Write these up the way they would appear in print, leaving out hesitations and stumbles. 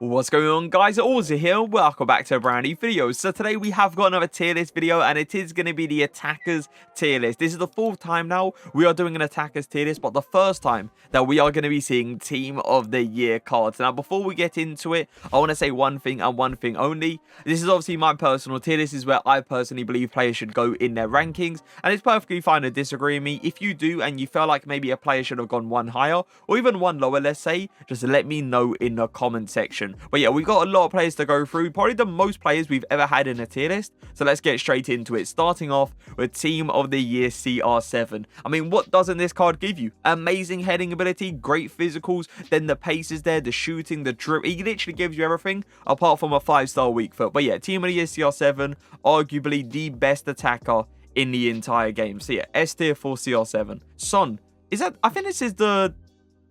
What's going on, guys? Auzio here. Welcome back to a brand new video. So today we have got another tier list video, and it is going to be the attackers tier list. This is the fourth time now we are doing an attackers tier list, but the first time that we are going to be seeing team of the year cards. Now, before we get into it, I want to say one thing and one thing only. This is obviously my personal tier list. This is where I personally believe players should go in their rankings, and it's perfectly fine to disagree with me. If you do and you feel like maybe a player should have gone one higher or even one lower, let's say, just let me know in the comment section. But yeah, we've got a lot of players to go through, probably the most players we've ever had in a tier list. So let's get straight into it, starting off with team of the year CR7. I mean, what doesn't this card give you? Amazing heading ability, great physicals, then the pace is there, the shooting, the drip. He literally gives you everything apart from a 5-star weak foot. But yeah, team of the year CR7, arguably the best attacker in the entire game. So yeah, S tier for CR7. Son, is that, I think this is the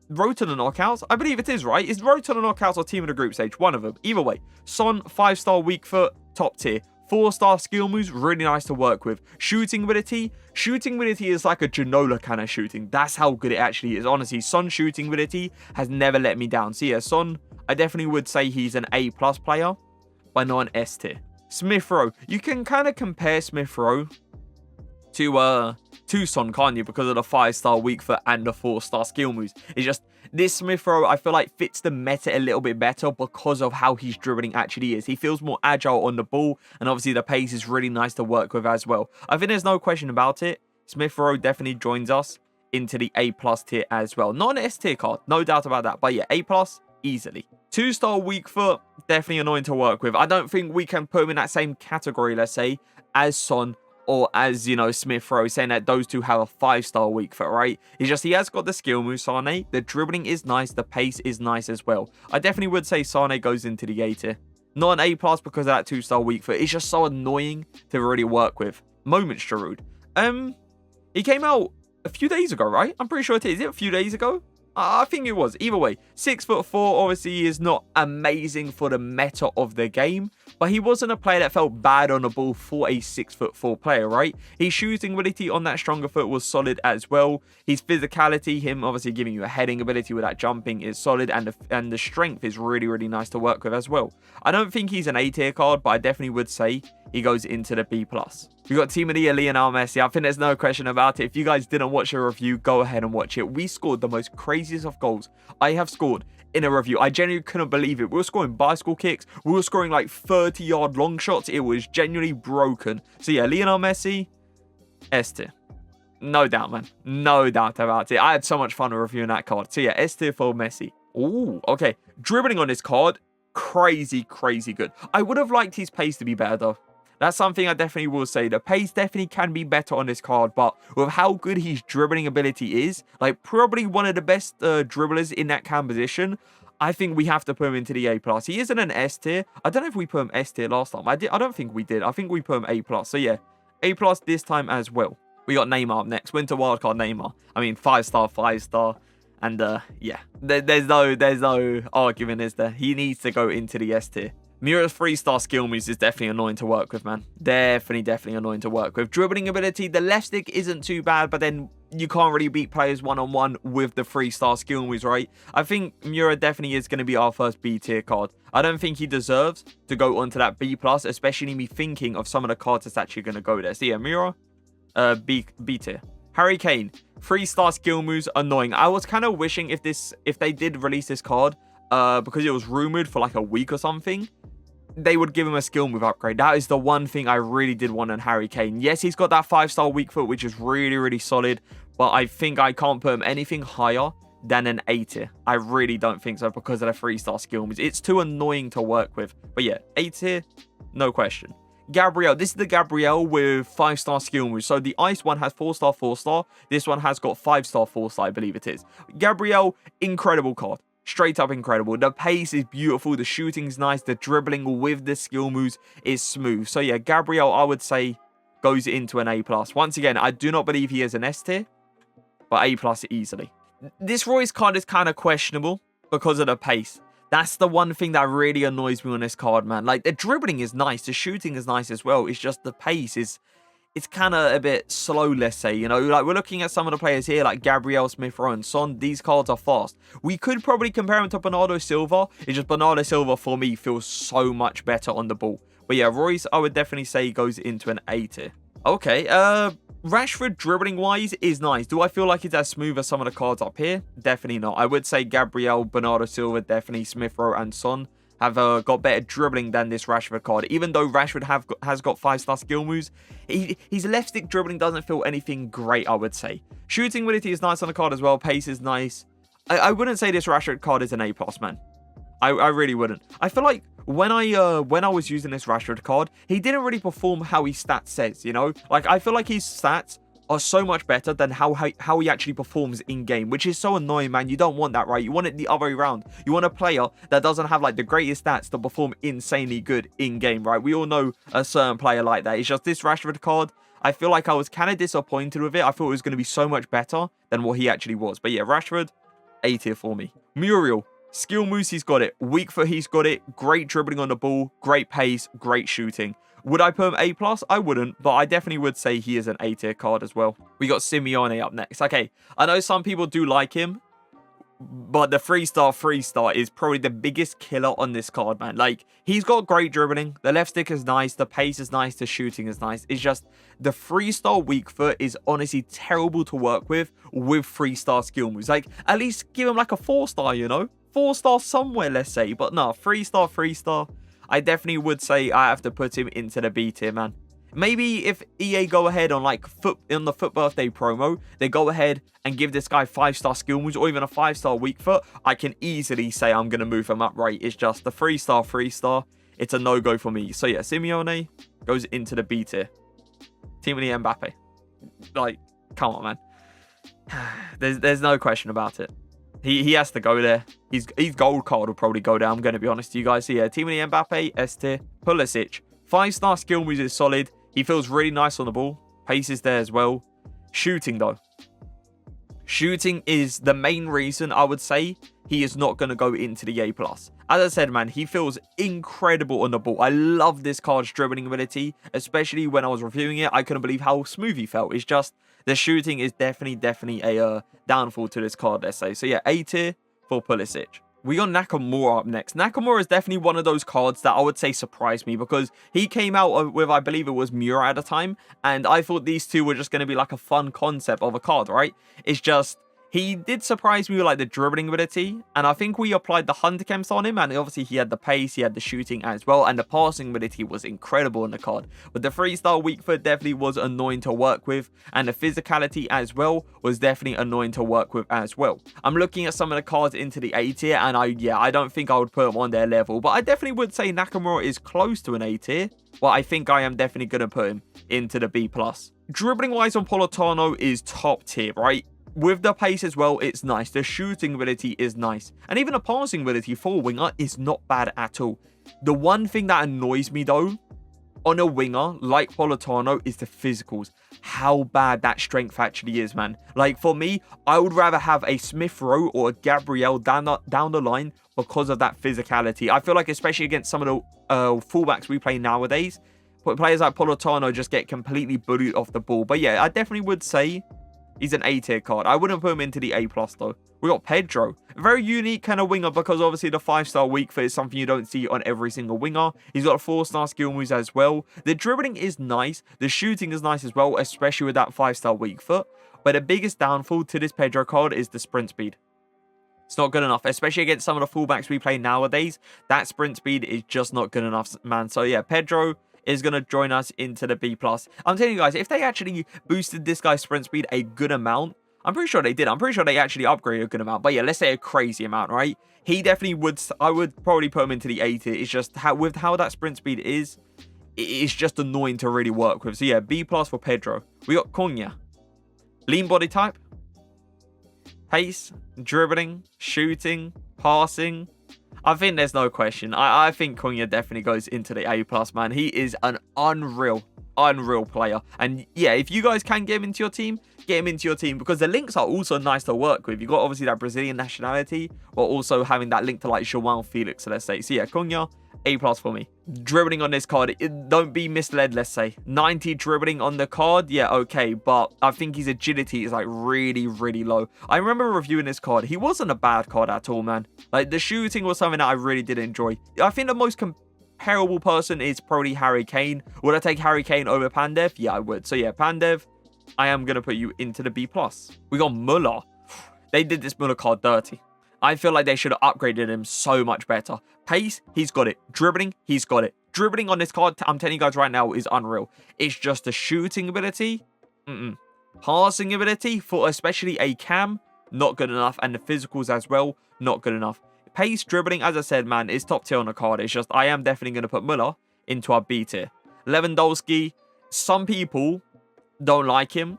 road to the knockouts. I believe it is, right? It's road to the knockouts or team of the group stage, one of them. Either way, Son, 5-star weak foot, top tier. 4-star skill moves, really nice to work with. Shooting ability is like a Genola kind of shooting. That's how good it actually is. Honestly, Son's shooting ability has never let me down. So yeah, Son, I definitely would say he's an A+ player, but not an S tier. Smith Rowe, you can kind of compare Smith Rowe to Son, can't you? Because of the 5-star weak foot and the 4-star skill moves. It's just, this Smith Rowe, I feel like fits the meta a little bit better because of how his dribbling actually is. He feels more agile on the ball, and obviously the pace is really nice to work with as well. I think there's no question about it. Smith Rowe definitely joins us into the A+ tier as well. Not an S tier card, no doubt about that. But yeah, A+, easily. 2-star weak foot, definitely annoying to work with. I don't think we can put him in that same category, let's say, as Son or as, you know, Smith Rowe, saying that those two have a 5-star weak foot, right? It's just he has got the skill move, Sane. The dribbling is nice. The pace is nice as well. I definitely would say Sane goes into the A tier. Not an A+ because of that 2-star weak foot. It's just so annoying to really work with. Moments Giroud. He came out a few days ago, right? I'm pretty sure it is. Is it a few days ago? I think it was. Either way, 6'4", obviously he is not amazing for the meta of the game, but he wasn't a player that felt bad on the ball for a 6'4" player, right? His shooting ability on that stronger foot was solid as well. His physicality, him obviously giving you a heading ability with that jumping, is solid, and the strength is really, really nice to work with as well. I don't think he's an A tier card, but I definitely would say he goes into the B+. We got team of the year Elena Messi. I think there's no question about it. If you guys didn't watch a review, go ahead and watch it. We scored the most craziest of goals I have scored in a review. I genuinely couldn't believe it. We were scoring bicycle kicks. We were scoring like 30-yard long shots. It was genuinely broken. So yeah, Lionel Messi, S tier. No doubt, man. No doubt about it. I had so much fun reviewing that card. So yeah, S tier for Messi. Ooh, okay. Dribbling on this card, crazy, crazy good. I would have liked his pace to be better though. That's something I definitely will say. The pace definitely can be better on this card, but with how good his dribbling ability is, like probably one of the best dribblers in that cam position, I think we have to put him into the A+. He isn't an S tier. I don't know if we put him S tier last time. I don't think we did. I think we put him A+. So yeah, A+ this time as well. We got Neymar up next. Winter wildcard Neymar. I mean, 5-star, 5-star. And yeah, there's no argument, is there? He needs to go into the S tier. Mohr's 3-star skill moves is definitely annoying to work with, man. Definitely annoying to work with. Dribbling ability, the left stick isn't too bad, but then you can't really beat players one-on-one with the 3-star skill moves, right? I think Mohr definitely is going to be our first B tier card. I don't think he deserves to go onto that B+, especially me thinking of some of the cards that's actually going to go there. So yeah, Mohr, B tier. Harry Kane, 3-star skill moves, annoying. I was kind of wishing if they did release this card, because it was rumored for like a week or something, they would give him a skill move upgrade. That is the one thing I really did want on Harry Kane. Yes, he's got that 5-star weak foot, which is really, really solid, but I think I can't put him anything higher than an A tier. I really don't think so because of the 3-star skill moves. It's too annoying to work with. But yeah, A tier, no question. Gabriel, this is the Gabriel with 5-star skill moves. So the ice one has 4-star, 4-star. This one has got 5-star, 4-star, I believe it is. Gabriel, incredible card. Straight up incredible. The pace is beautiful. The shooting's nice. The dribbling with the skill moves is smooth. So yeah, Gabriel, I would say, goes into an A+. Once again, I do not believe he is an S tier, but A+ easily. This Royce card is kind of questionable because of the pace. That's the one thing that really annoys me on this card, man. Like, the dribbling is nice. The shooting is nice as well. It's just the pace is it's kind of a bit slow, let's say, you know, like we're looking at some of the players here, like Gabriel, Smith Rowe, and Son. These cards are fast. We could probably compare him to Bernardo Silva. It's just Bernardo Silva, for me, feels so much better on the ball. But yeah, Royce, I would definitely say goes into an A tier. Okay, Rashford, dribbling-wise, is nice. Do I feel like it's as smooth as some of the cards up here? Definitely not. I would say Gabriel, Bernardo Silva, definitely Smith Rowe, and Son have got better dribbling than this Rashford card. Even though Rashford has got 5-star skill moves, his left stick dribbling doesn't feel anything great, I would say. Shooting ability is nice on the card as well. Pace is nice. I wouldn't say this Rashford card is an A+, man. I really wouldn't. I feel like when I was using this Rashford card, he didn't really perform how his stats says, you know? Like, I feel like his stats are so much better than how he actually performs in game, which is so annoying, man. You don't want that, right? You want it the other way around. You want a player that doesn't have like the greatest stats to perform insanely good in game, right? We all know a certain player like that. It's just this Rashford card, I feel like I was kind of disappointed with it. I thought it was going to be so much better than what he actually was. But yeah, Rashford, A tier for me. Muriel, skill moves, he's got it. Weak foot, he's got it. Great dribbling on the ball, great pace, great shooting. Would I put him A+? I wouldn't, but I definitely would say he is an A tier card as well. We got Simeone up next. Okay, I know some people do like him, but the 3-star is probably the biggest killer on this card, man. Like, he's got great dribbling. The left stick is nice. The pace is nice. The shooting is nice. It's just the 3-star weak foot is honestly terrible to work with 3-star skill moves. Like, at least give him like a 4-star, you know? 4-star somewhere, let's say. But no, 3-star. I definitely would say I have to put him into the B tier, man. Maybe if EA go ahead on like the Foot Birthday promo, they go ahead and give this guy 5-star skill moves or even a 5-star weak foot, I can easily say I'm going to move him up, right? It's just the 3-star. It's a no-go for me. So yeah, Simeone goes into the B tier. Timothy Mbappe. Like, come on, man. There's no question about it. He has to go there. His gold card will probably go down. I'm going to be honest to you guys. So yeah, Timothy Mbappe, S tier. Pulisic, 5-star skill moves is solid. He feels really nice on the ball. Pace is there as well. Shooting though. Shooting is the main reason I would say he is not going to go into the A+. As I said, man, he feels incredible on the ball. I love this card's dribbling ability, especially when I was reviewing it. I couldn't believe how smooth he felt. It's just the shooting is definitely a downfall to this card, let's say. So yeah, A tier for Pulisic. We got Nakamura up next. Nakamura is definitely one of those cards that I would say surprised me because he came out with, I believe it was Mohr at the time, and I thought these two were just going to be like a fun concept of a card, right? It's just, he did surprise me with like the dribbling ability, and I think we applied the Hunter Chems on him, and obviously he had the pace, he had the shooting as well, and the passing ability was incredible in the card. But the 3-star weak foot definitely was annoying to work with, and the physicality as well was definitely annoying to work with as well. I'm looking at some of the cards into the A tier, and I don't think I would put them on their level, but I definitely would say Nakamura is close to an A tier. Well, I think I am definitely going to put him into the B+. Dribbling wise on Politano is top tier, right? With the pace as well, it's nice. The shooting ability is nice. And even the passing ability for a winger is not bad at all. The one thing that annoys me though, on a winger like Politano, is the physicals. How bad that strength actually is, man. Like for me, I would rather have a Smith Rowe or a Gabriel down the line because of that physicality. I feel like especially against some of the fullbacks we play nowadays, players like Politano just get completely bullied off the ball. But yeah, I definitely would say he's an A tier card. I wouldn't put him into the A+ though. We got Pedro. A very unique kind of winger because obviously the 5-star weak foot is something you don't see on every single winger. He's got 4-star skill moves as well. The dribbling is nice. The shooting is nice as well, especially with that 5-star weak foot. But the biggest downfall to this Pedro card is the sprint speed. It's not good enough, especially against some of the fullbacks we play nowadays. That sprint speed is just not good enough, man. So yeah, Pedro is going to join us into the B+. I'm telling you guys, if they actually boosted this guy's sprint speed a good amount, I'm pretty sure they did. I'm pretty sure they actually upgraded a good amount. But yeah, let's say a crazy amount, right? He definitely would, I would probably put him into the A tier. It's just with how that sprint speed is, it's just annoying to really work with. So yeah, B+ for Pedro. We got Cunha. Lean body type. Pace, dribbling, shooting, passing. I think there's no question. I think Cunha definitely goes into the A+, man. He is an unreal player. And yeah, if you guys can get him into your team, get him into your team because the links are also nice to work with. You've got obviously that Brazilian nationality, but also having that link to like João Felix, let's say. So yeah, Cunha, A+ for me. Dribbling on this card, don't be misled, let's say. 90 dribbling on the card, yeah, okay, but I think his agility is like really, really low. I remember reviewing this card. He wasn't a bad card at all, man. Like, the shooting was something that I really did enjoy. I think the most comparable person is probably Harry Kane. Would I take Harry Kane over Pandev? Yeah, I would. So yeah, Pandev, I am going to put you into the B+. We got Mohr. They did this Mohr card dirty. I feel like they should have upgraded him so much better. Pace, he's got it. Dribbling, he's got it. Dribbling on this card, I'm telling you guys right now, is unreal. It's just the shooting ability. Passing ability for especially a cam, not good enough. And the physicals as well, not good enough. Pace, dribbling, as I said, man, is top tier on the card. It's just, I am definitely going to put Mohr into our B tier. Lewandowski, some people don't like him.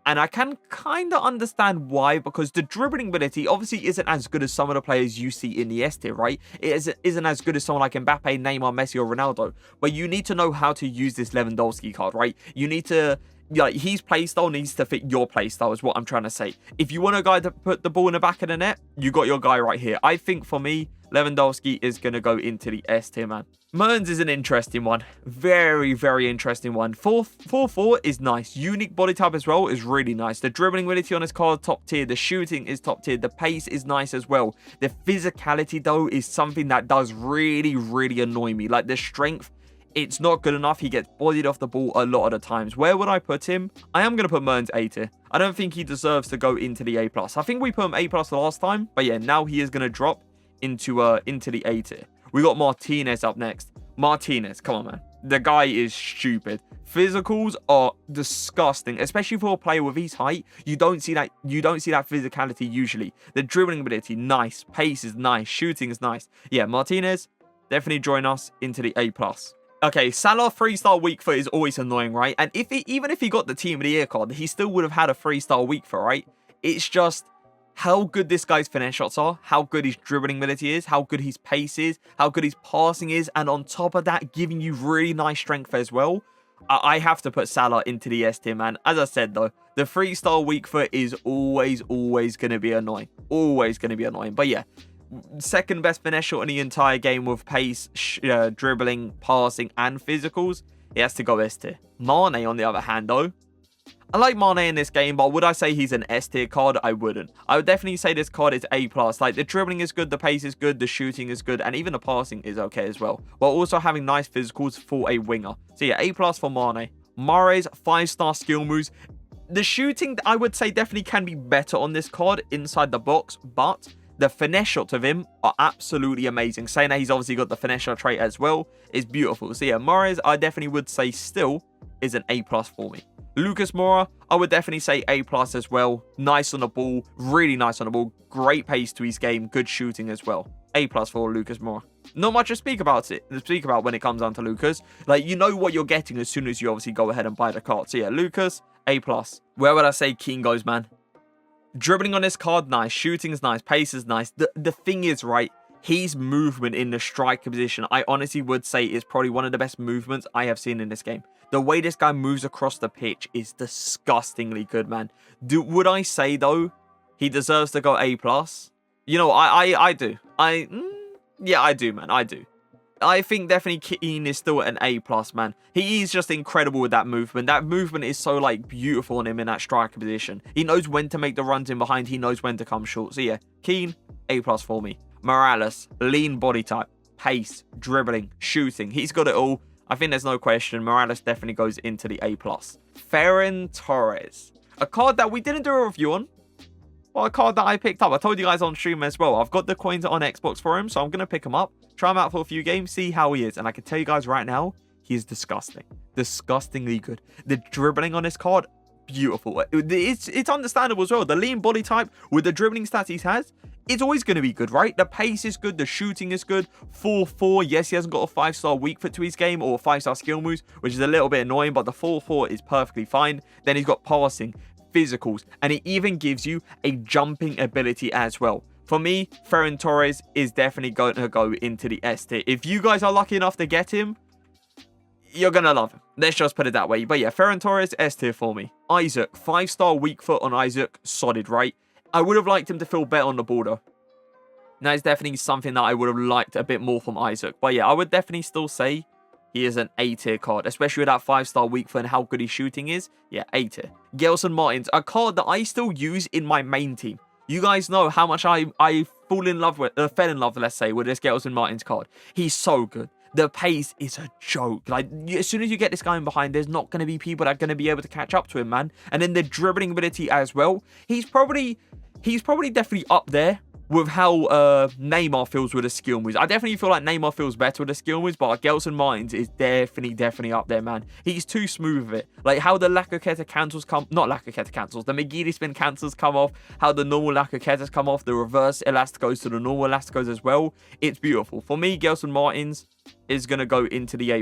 And I can kind of understand why, because the dribbling ability obviously isn't as good as some of the players you see in the S tier, right? It isn't as good as someone like Mbappe, Neymar, Messi, or Ronaldo. But you need to know how to use this Lewandowski card, right? You need to, like, his playstyle needs to fit your playstyle is what I'm trying to say. If you want a guy to put the ball in the back of the net, you got your guy right here. I think for me, Lewandowski is going to go into the S tier, man. Mohr is an interesting one. Very, very interesting one. 4-4 is nice. Unique body type as well is really nice. The dribbling ability on this card, top tier. The shooting is top tier. The pace is nice as well. The physicality, though, is something that does really, really annoy me. Like, the strength, it's not good enough. He gets bodied off the ball a lot of the times. Where would I put him? I am going to put Mohr into A tier. I don't think he deserves to go into the A+. I think we put him A+ last time. But yeah, now he is going to drop into the A tier. We got Martinez up next. Martinez, come on, man. The guy is stupid. Physicals are disgusting, especially for a player with his height. You don't see that physicality usually. The dribbling ability, nice. Pace is nice. Shooting is nice. Yeah, Martinez, definitely join us into the A+. Okay, Salah 3-star weak foot is always annoying, right? And even if he got the Team of the Year card, he still would have had a 3-star weak foot, right? It's just how good this guy's finesse shots are, how good his dribbling ability is, how good his pace is, how good his passing is, and on top of that, giving you really nice strength as well. I have to put Salah into the S tier, man. As I said, though, the 3-star weak foot is always going to be annoying. Always going to be annoying. But yeah, second best finesse shot in the entire game with pace, dribbling, passing, and physicals. He has to go S tier. Mane, on the other hand, though, I like Mane in this game, but would I say he's an S tier card? I wouldn't. I would definitely say this card is A+. Like, the dribbling is good, the pace is good, the shooting is good, and even the passing is okay as well, while also having nice physicals for a winger. So yeah, A+ for Mane. Mahrez, 5-star skill moves. The shooting, I would say, definitely can be better on this card inside the box, but the finesse shots of him are absolutely amazing. Saying that he's obviously got the finesse shot trait as well is beautiful. So yeah, Mahrez, I definitely would say still is an A+ for me. Lucas Moura, I would definitely say A+ as well. Nice on the ball, really nice on the ball. Great pace to his game, good shooting as well. A+ for Lucas Moura. Not much to speak about when it comes down to Lucas. Like, you know what you're getting as soon as you obviously go ahead and buy the card. So yeah, Lucas, A+. Where would I say Keane goes, man? Dribbling on this card, nice. Shooting is nice. Pace is nice. The thing is, right, his movement in the striker position, I honestly would say is probably one of the best movements I have seen in this game. The way this guy moves across the pitch is disgustingly good, man. Would I say, though, he deserves to go A+? You know, I do. Yeah, I do, man. I do. I think definitely Keane is still an A+, man. He is just incredible with that movement. That movement is so, like, beautiful on him in that striker position. He knows when to make the runs in behind. He knows when to come short. So, yeah, Keane, A+ for me. Morales, lean body type, pace, dribbling, shooting. He's got it all. I think there's no question. Morales definitely goes into the A+. Ferran Torres. A card that we didn't do a review on. Well, a card that I picked up. I told you guys on stream as well. I've got the coins on Xbox for him, so I'm going to pick him up. Try him out for a few games, see how he is. And I can tell you guys right now, he is disgusting. Disgustingly good. The dribbling on this card, beautiful. It's understandable as well. The lean body type with the dribbling stats he has, it's always going to be good, right? The pace is good. The shooting is good. 4-4. Yes, he hasn't got a 5-star weak foot to his game or 5-star skill moves, which is a little bit annoying, but the 4-4 is perfectly fine. Then he's got passing, physicals, and it even gives you a jumping ability as well. For me, Ferran Torres is definitely going to go into the S tier. If you guys are lucky enough to get him, you're going to love him. Let's just put it that way. But yeah, Ferran Torres, S tier for me. Isaac, 5-star weak foot on Isaac. Solid, right? I would have liked him to feel better on the ball, though. And that is definitely something that I would have liked a bit more from Isaac. But yeah, I would definitely still say he is an A-tier card, especially with that 5-star weak foot and how good his shooting is. Yeah, A-tier. Gelson Martins, a card that I still use in my main team. You guys know how much I fell in love, let's say, with this Gelson Martins card. He's so good. The pace is a joke. Like, as soon as you get this guy in behind, there's not going to be people that are going to be able to catch up to him, man. And then the dribbling ability as well. He's probably definitely up there with how Neymar feels with the skill moves. I definitely feel like Neymar feels better with the skill moves, but Gelson Martins is definitely up there, man. He's too smooth with it. Like how the Lakeketa cancels come, not Lakeketa cancels, the McGeady spin cancels come off, how the normal Lakeketas come off, the reverse elasticos to the normal elasticos as well. It's beautiful. For me, Gelson Martins is going to go into the A+.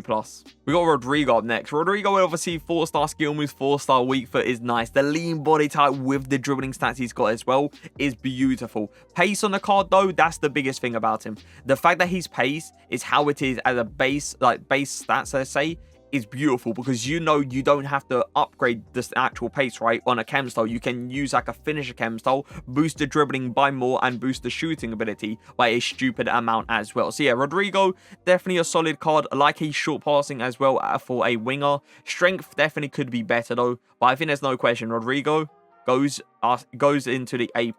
We got Rodrigo up next. Rodrigo, obviously, 4-star skill moves, 4-star weak foot is nice. The lean body type with the dribbling stats he's got as well is beautiful. Pace on the card, though, that's the biggest thing about him. The fact that he's pace is how it is as a base, like base stats, let's say, is beautiful because you know you don't have to upgrade this actual pace, right? On a chem style, you can use like a finisher chem style, boost the dribbling by more and boost the shooting ability by a stupid amount as well. So yeah, Rodrigo, definitely a solid card. I like his short passing as well for a winger. Strength definitely could be better though, but I think there's no question. Rodrigo goes into the A+.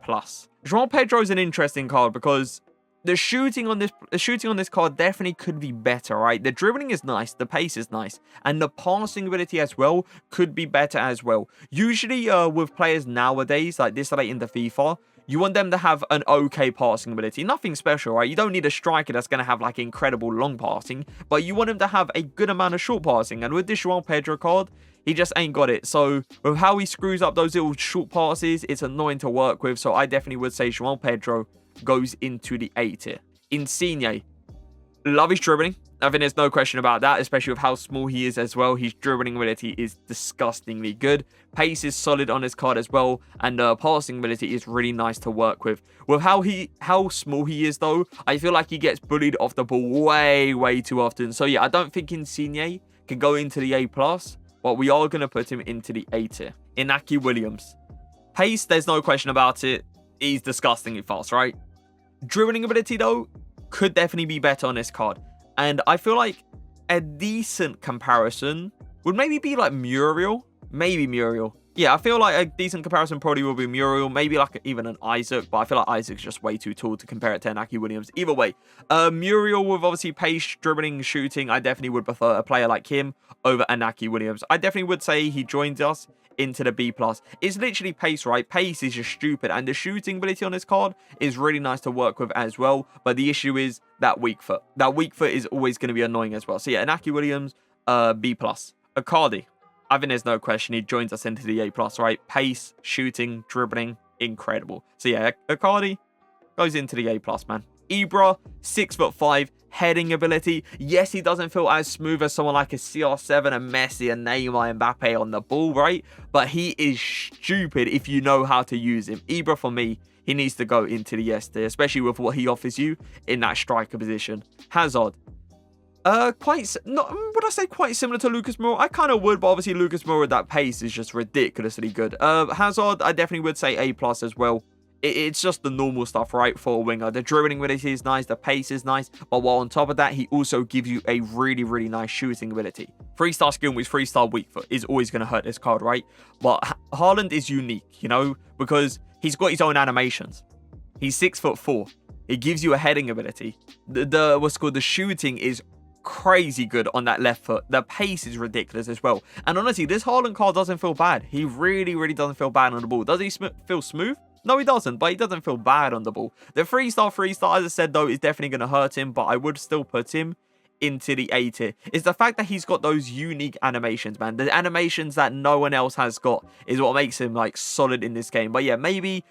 João Pedro is an interesting card because the shooting on this card definitely could be better, right? The dribbling is nice, the pace is nice, and the passing ability as well could be better as well. Usually, with players nowadays, like this late into FIFA, you want them to have an okay passing ability. Nothing special, right? You don't need a striker that's going to have like incredible long passing, but you want him to have a good amount of short passing. And with this João Pedro card, he just ain't got it. So with how he screws up those little short passes, it's annoying to work with. So I definitely would say João Pedro goes into the A tier. Insigne, love his dribbling. I think there's no question about that, especially with how small he is as well. His dribbling ability is disgustingly good. Pace is solid on his card as well, and passing ability is really nice to work with. With how small he is though, I feel like he gets bullied off the ball way too often. So yeah, I don't think Insigne can go into the A+, but we are going to put him into the A tier. Inaki Williams, pace, there's no question about it. He's disgustingly fast, right? Dribbling ability, though, could definitely be better on this card. And I feel like a decent comparison would maybe be like Muriel. Maybe Muriel. Yeah, I feel like a decent comparison probably will be Muriel. Maybe like even an Isaac. But I feel like Isaac's just way too tall to compare it to Inaki Williams. Either way, Muriel with obviously pace, dribbling, shooting. I definitely would prefer a player like him over Inaki Williams. I definitely would say he joins us into the B+. It's literally pace, right? Pace is just stupid, and the shooting ability on this card is really nice to work with as well, but the issue is that weak foot. That weak foot is always going to be annoying as well. So yeah, Inaki Williams, B+. Icardi, I think there's no question he joins us into the A+, right? Pace, shooting, dribbling, incredible. So yeah, Icardi goes into the A+, man. Ibra, 6'5", heading ability. Yes, he doesn't feel as smooth as someone like a CR7, a Messi, a Neymar, and Mbappe on the ball, right? But he is stupid if you know how to use him. Ibra, for me, he needs to go into the S tier, especially with what he offers you in that striker position. Hazard, quite similar to Lucas Mohr? I kind of would, but obviously Lucas Mohr at that pace is just ridiculously good. Hazard, I definitely would say A+ as well. It's just the normal stuff, right, for a winger. The dribbling ability is nice, the pace is nice, but while on top of that, he also gives you a really nice shooting ability. 3-star skill moves, 3-star weak foot is always going to hurt this card, right? But Haaland is unique, you know, because he's got his own animations. He's 6'4". It gives you a heading ability. The shooting is crazy good on that left foot. The pace is ridiculous as well. And honestly, this Haaland card doesn't feel bad. He really doesn't feel bad on the ball. Does he feel smooth? No, he doesn't, but he doesn't feel bad on the ball. The 3-star, as I said, though, is definitely going to hurt him, but I would still put him into the A tier. It's the fact that he's got those unique animations, man. The animations that no one else has got is what makes him, like, solid in this game. But yeah, maybe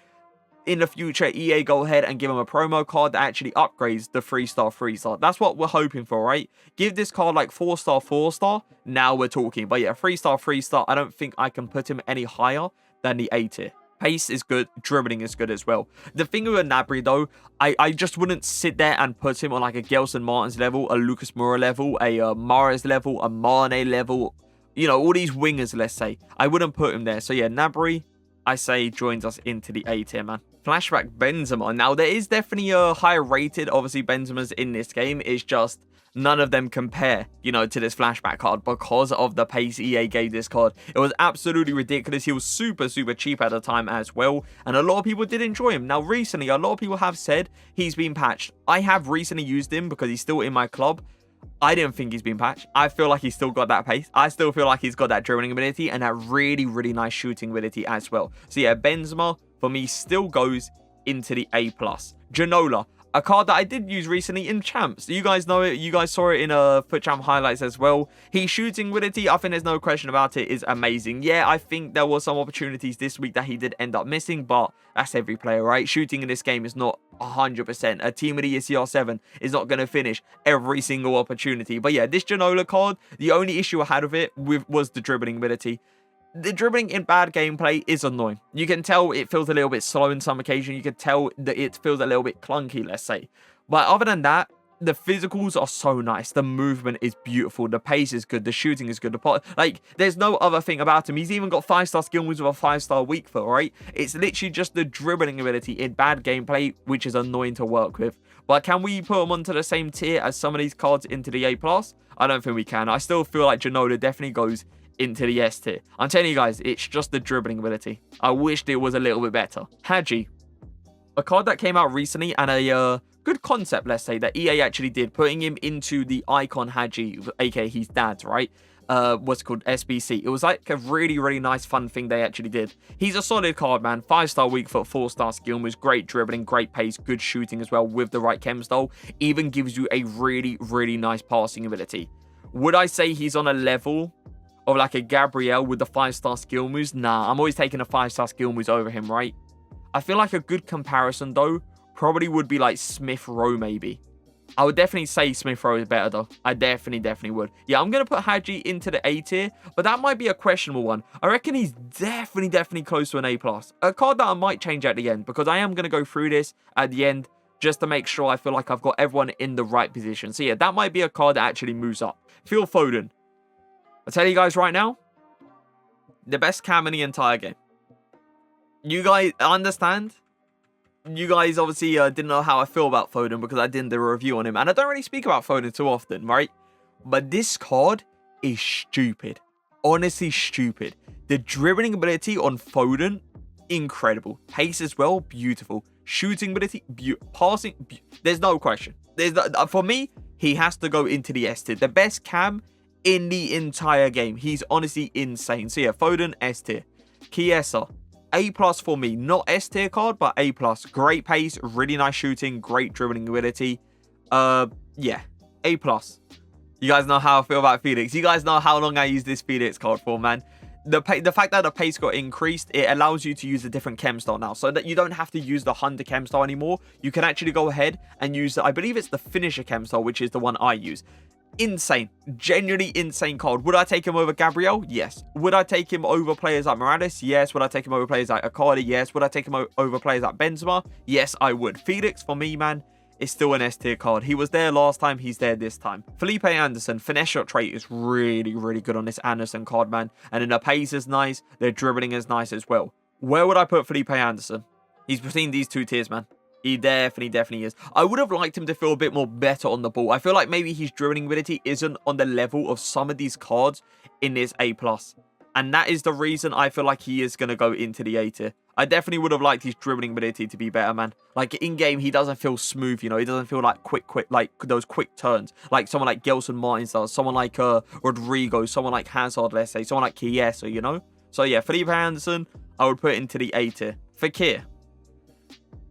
in the future, EA go ahead and give him a promo card that actually upgrades the 3-star. That's what we're hoping for, right? Give this card, like, 4-star. Now we're talking. But yeah, 3-star, I don't think I can put him any higher than the A tier. Pace is good, dribbling is good as well. The thing with Gnabry, though, I just wouldn't sit there and put him on like a Gelson Martins level, a Lucas Moura level, a Mahrez level, a Mane level. You know, all these wingers, let's say. I wouldn't put him there. So yeah, Gnabry, I say, joins us into the A tier, man. Flashback Benzema. Now, there is definitely a higher rated, obviously, Benzema's in this game. It's just none of them compare, you know, to this flashback card because of the pace EA gave this card. It was absolutely ridiculous. He was super, super cheap at the time as well. And a lot of people did enjoy him. Now, recently, a lot of people have said he's been patched. I have recently used him because he's still in my club. I didn't think he's been patched. I feel like he's still got that pace. I still feel like he's got that dribbling ability and that really, really nice shooting ability as well. So yeah, Benzema, for me, still goes into the A+. Ginola, a card that I did use recently in Champs. You guys know it. You guys saw it in FUT Champ highlights as well. His shooting ability, I think there's no question about it, is amazing. Yeah, I think there were some opportunities this week that he did end up missing, but that's every player, right? Shooting in this game is not 100%. A team with the CR7 is not going to finish every single opportunity. But yeah, this Ginola card, the only issue I had with it was the dribbling ability. The dribbling in bad gameplay is annoying. You can tell it feels a little bit slow in some occasion. You can tell that it feels a little bit clunky, let's say. But other than that, the physicals are so nice. The movement is beautiful. The pace is good. The shooting is good. Like, there's no other thing about him. He's even got 5-star skill moves with a 5-star weak foot, right? It's literally just the dribbling ability in bad gameplay, which is annoying to work with. But can we put him onto the same tier as some of these cards into the A+? I don't think we can. I still feel like Ginola definitely goes into the S tier. I'm telling you guys, it's just the dribbling ability. I wished it was a little bit better. Hadji, a card that came out recently and a good concept, let's say, that EA actually did, putting him into the icon Hadji, aka his dad's, right? What's called SBC. It was like a really, really nice, fun thing they actually did. He's a solid card, man. 5-star weak foot, 4-star skill moves, great dribbling, great pace, good shooting as well with the right chem style. Even gives you a really, really nice passing ability. Would I say he's on a level of like a Gabriel with the 5-star skill moves? Nah, I'm always taking the 5-star skill moves over him, right? I feel like a good comparison, though, probably would be like Smith Rowe, maybe. I would definitely say Smith Rowe is better, though. I definitely would. Yeah, I'm going to put Hadji into the A tier, but that might be a questionable one. I reckon he's definitely close to an A+. A card that I might change at the end, because I am going to go through this at the end just to make sure I feel like I've got everyone in the right position. So yeah, that might be a card that actually moves up. Phil Foden. I'll tell you guys right now, the best cam in the entire game. You guys understand? You guys obviously didn't know how I feel about Foden because I didn't do a review on him. And I don't really speak about Foden too often, right? But this card is stupid. Honestly stupid. The dribbling ability on Foden, incredible. Pace as well, beautiful. Shooting ability, passing, there's no question. For me, he has to go into the S tier. The best cam in the entire game. He's honestly insane. So yeah, Foden, S tier. Chiesa, A+ for me. Not S tier card, but A+. Great pace, really nice shooting, great dribbling ability. Yeah, A+. You guys know how I feel about Felix. You guys know how long I use this Felix card for, man. The fact that the pace got increased, it allows you to use a different chem style now, so that you don't have to use the Hunter chem style anymore. You can actually go ahead and use, I believe it's the Finisher chem style, which is the one I use. Insane, genuinely insane card. Would I take him over Gabriel? Yes. Would I take him over players like Morales? Yes. Would I take him over players like Icardi? Yes. Would I take him over players like Benzema? Yes, I would. Felix, for me, man, is still an S tier card. He was there last time, he's there this time. Felipe Anderson, finesse shot trait is really good on this Anderson card, man. And then the pace is nice, the dribbling is nice as well. Where would I put Felipe Anderson? He's between these two tiers, man. He definitely is. I would have liked him to feel a bit more better on the ball. I feel like maybe his dribbling ability isn't on the level of some of these cards in this A+. And that is the reason I feel like he is going to go into the A tier. I definitely would have liked his dribbling ability to be better, man. Like, in-game, he doesn't feel smooth, you know. He doesn't feel like quick, like those quick turns. Like someone like Gelson Martins does. Someone like Rodrigo. Someone like Hazard, let's say. Someone like Chiesa, you know. So, yeah, Felipe Anderson, I would put into the A tier. Fekir.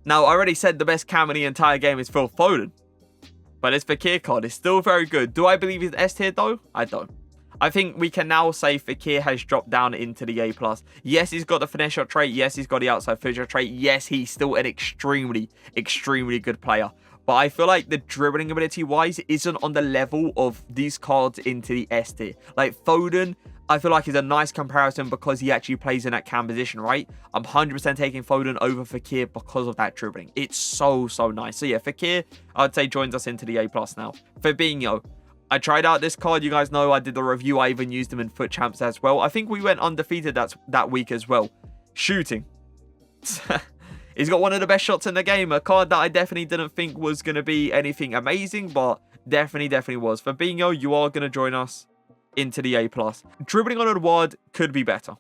Now, I already said the best cam in the entire game is Phil Foden. But his Fekir card is still very good. Do I believe he's S tier, though? I don't. I think we can now say Fekir has dropped down into the A+. Yes, he's got the finesse shot trait. Yes, he's got the outside finish trait. Yes, he's still an extremely good player. But I feel like the dribbling ability-wise isn't on the level of these cards into the S tier. Like, Foden, I feel like is a nice comparison because he actually plays in that cam position, right? I'm 100% taking Foden over Fekir because of that dribbling. It's so nice. So yeah, Fekir, I'd say joins us into the A+ now. Fabinho. I tried out this card. You guys know I did the review. I even used him in FUT Champs as well. I think we went undefeated that week as well. Shooting. He's got one of the best shots in the game. A card that I definitely didn't think was going to be anything amazing, but definitely was. Fabinho, you are going to join us into the A+. Dribbling on Edouard could be better.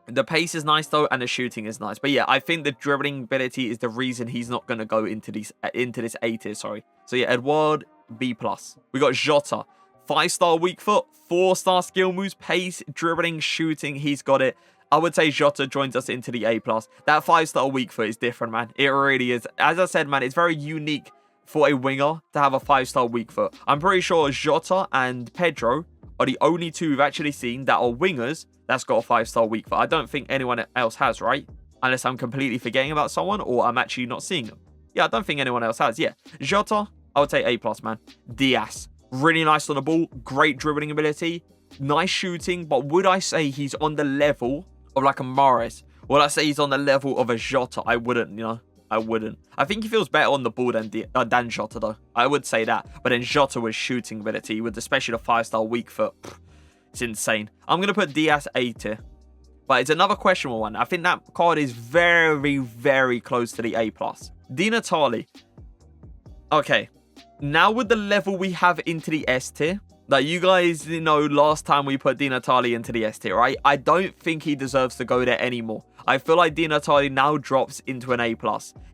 The pace is nice though, and the shooting is nice. But yeah, I think the dribbling ability is the reason he's not going to go into this A tier, sorry. So yeah, Edouard, B+. We got Jota, 5-star weak foot, 4-star skill moves, pace, dribbling, shooting. He's got it. I would say Jota joins us into the A+. That 5-star weak foot is different, man. It really is. As I said, man, it's very unique for a winger to have a 5-star weak foot. I'm pretty sure Jota and Pedro are the only two we've actually seen that are wingers that's got a 5-star weak foot. I don't think anyone else has, right? Unless I'm completely forgetting about someone or I'm actually not seeing them. Yeah, I don't think anyone else has. Yeah, Jota, I would say A+, man. Diaz, really nice on the ball. Great dribbling ability. Nice shooting. But would I say he's on the level of like a Mohr? Would I say he's on the level of a Jota? I wouldn't, you know. I wouldn't. I think he feels better on the ball than Jota, though. I would say that. But then Jota with shooting ability, with especially the 5-star weak foot. It's insane. I'm going to put Diaz A tier. But it's another questionable one. I think that card is very close to the A+. Di Natale. Okay. Now with the level we have into the S tier, that you guys know last time we put Di Natale into the S tier, right? I don't think he deserves to go there anymore. I feel like Di Natale now drops into an A+.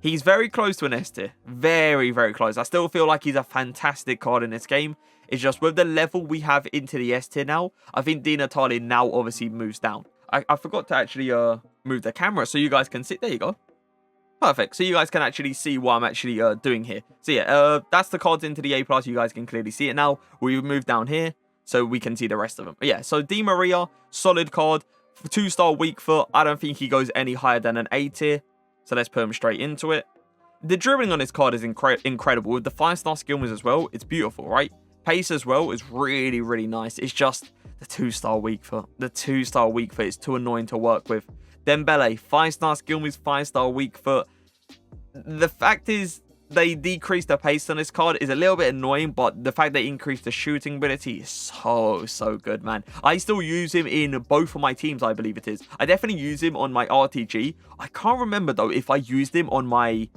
He's very close to an S tier. Very close. I still feel like he's a fantastic card in this game. It's just with the level we have into the S tier now, I think Di Natale now obviously moves down. I forgot to actually move the camera so you guys can see. There you go. Perfect. So you guys can actually see what I'm actually doing here. So yeah, that's the cards into the A+. You guys can clearly see it now. We've moved down here so we can see the rest of them. But yeah, so Di Maria, solid card. 2-star weak foot. I don't think he goes any higher than an A tier. So let's put him straight into it. The dribbling on this card is incredible. With the 5-star skill moves as well, it's beautiful, right? Pace as well is really nice. It's just the 2-star weak foot. The 2-star weak foot is too annoying to work with. Dembele, 5-star skill moves, 5-star weak foot. The fact is, they decreased the pace on this card is a little bit annoying, but the fact they increased the shooting ability is so good, man. I still use him in both of my teams, I believe it is. I definitely use him on my RTG. I can't remember, though, if I used him on my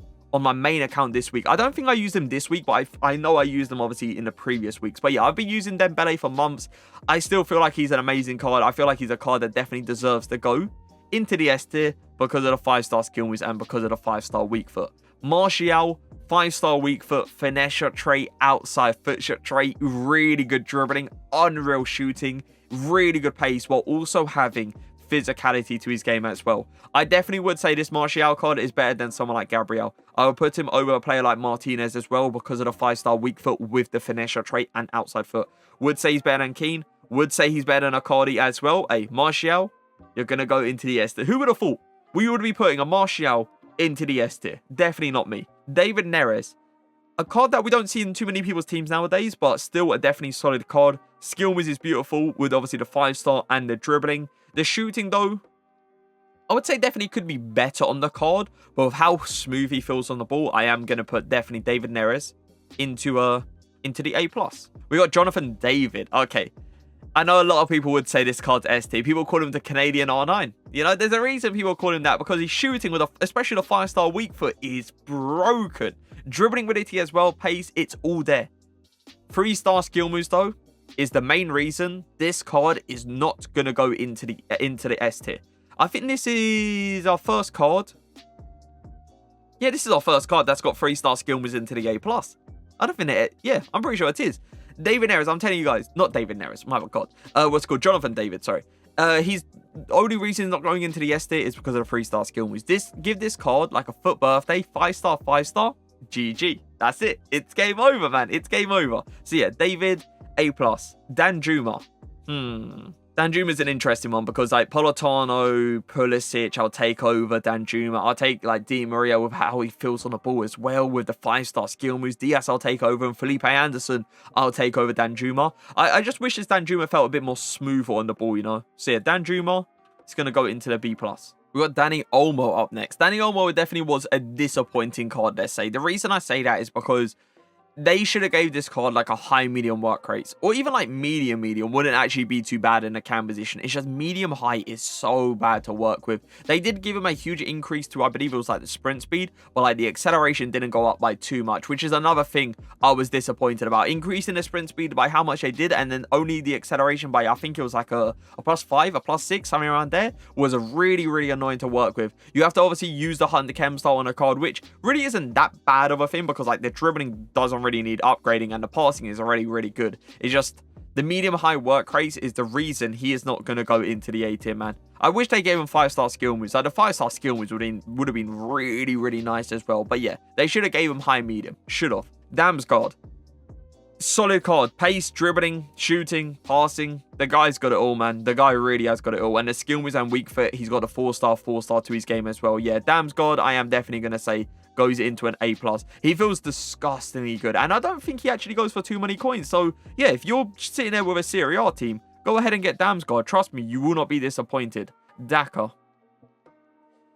main account this week. I don't think I used him this week, but I know I used them obviously in the previous weeks. But yeah, I've been using Dembele for months. I still feel like he's an amazing card. I feel like he's a card that definitely deserves to go into the S tier because of the 5-star skill moves and because of the 5-star weak foot. Martial, 5-star weak foot, finesse shot trait, outside foot shot trait, really good dribbling, unreal shooting, really good pace, while also having physicality to his game as well. I definitely would say this Martial card is better than someone like Gabriel. I would put him over a player like Martinez as well because of the 5-star weak foot with the finesse shot trait and outside foot. Would say he's better than Keane. Would say he's better than Icardi as well. Hey, Martial, you're going to go into the S tier. Who would have thought we would be putting a Martial into the S tier? Definitely not me. David Neres, a card that we don't see in too many people's teams nowadays, but still a definitely solid card. Skill moves is beautiful with obviously the 5-star and the dribbling. The shooting, though, I would say definitely could be better on the card, but with how smooth he feels on the ball, I am going to put definitely David Neres into the A+. We got Jonathan David. Okay. I know a lot of people would say this card's S tier. People call him the Canadian R9. You know, there's a reason people call him that, because he's shooting with, especially the 5-star weak foot, is broken. Dribbling ability as well, pace, it's all there. 3-star skill moves, though, is the main reason this card is not going to go into the S tier. I think this is our first card. Yeah, this is our first card that's got 3-star skill moves into the A+. I don't think it... Yeah, I'm pretty sure it is. David Neres, I'm telling you guys, not David Neres, my God. What's it called? Jonathan David, sorry. He's the only reason he's not going into the S tier is because of the 3-star skill moves. Give this card like a foot birthday, 5-star, 5-star, GG. That's it. It's game over, man. It's game over. So yeah, David, A+. Danjuma. Danjuma's an interesting one because like Politano, Pulisic, I'll take over Danjuma. I'll take like Di Maria with how he feels on the ball as well with the 5-star skill moves. Diaz I'll take over, and Felipe Anderson I'll take over Danjuma. I just wish this Danjuma felt a bit more smoother on the ball, you know. So yeah, Danjuma is going to go into the B+. We got Dani Olmo up next. Dani Olmo definitely was a disappointing card, let's say. The reason I say that is because they should have gave this card like a high medium work rates, or even like medium wouldn't actually be too bad in a cam position. It's just medium high is so bad to work with. They did give him a huge increase to, I believe it was like the sprint speed, but like the acceleration didn't go up by too much, which is another thing I was disappointed about. Increasing the sprint speed by how much they did, and then only the acceleration by, I think it was like a +5, a +6, something around there, was a really annoying to work with. You have to obviously use the Hunter Chem style on a card, which really isn't that bad of a thing, because like the dribbling doesn't really need upgrading, and the passing is already really good. It's just the medium high work rate is the reason he is not going to go into the A tier, man. I wish they gave him 5-star skill moves. Like the 5-star skill moves would have been really nice as well. But yeah, they should have gave him high medium. Should have. Dam's God. Solid card. Pace, dribbling, shooting, passing. The guy's got it all, man. The guy really has got it all. And the skill moves and weak foot, he's got a 4-star to his game as well. Yeah, Dam's God, I am definitely going to say goes into an A+. He feels disgustingly good. And I don't think he actually goes for too many coins. So yeah, if you're sitting there with a Serie A team, go ahead and get Dam's God. Trust me, you will not be disappointed. Daka.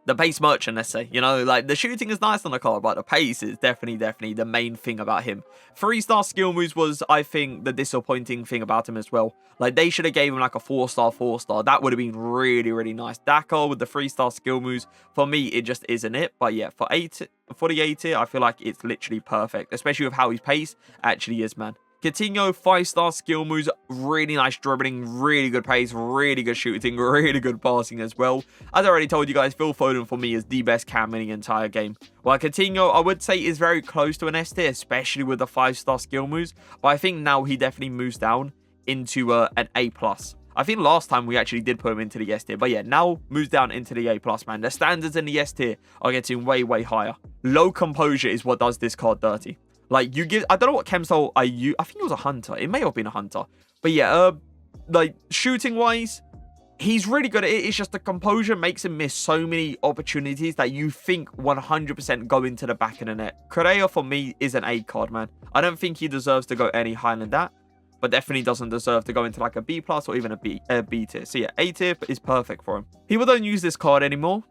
The pace merchant, let's say. You know, like the shooting is nice on the card, but the pace is definitely the main thing about him. 3-star skill moves was, I think, the disappointing thing about him as well. Like they should have gave him like a 4-star. That would have been really nice. Daka with the 3-star skill moves, for me, it just isn't it. But yeah, for the A tier, I feel like it's literally perfect, especially with how his pace actually is, man. Coutinho, 5-star skill moves, really nice dribbling, really good pace, really good shooting, really good passing as well. As I already told you guys, Phil Foden for me is the best cam in the entire game. While Coutinho, I would say, is very close to an S tier, especially with the 5-star skill moves. But I think now he definitely moves down into an A+. I think last time we actually did put him into the S tier. But yeah, now moves down into the A+, man. The standards in the S tier are getting way higher. Low composure is what does this card dirty. Like, you give... I don't know what chem style I use. I think it was a hunter. It may have been a hunter. But yeah, like, shooting-wise, he's really good at it. It's just the composure makes him miss so many opportunities that you think 100% go into the back of the net. Correa, for me, is an A card, man. I don't think he deserves to go any higher than that. But definitely doesn't deserve to go into, like, a B+ or even a B tier. So yeah, A tier is perfect for him. People don't use this card anymore.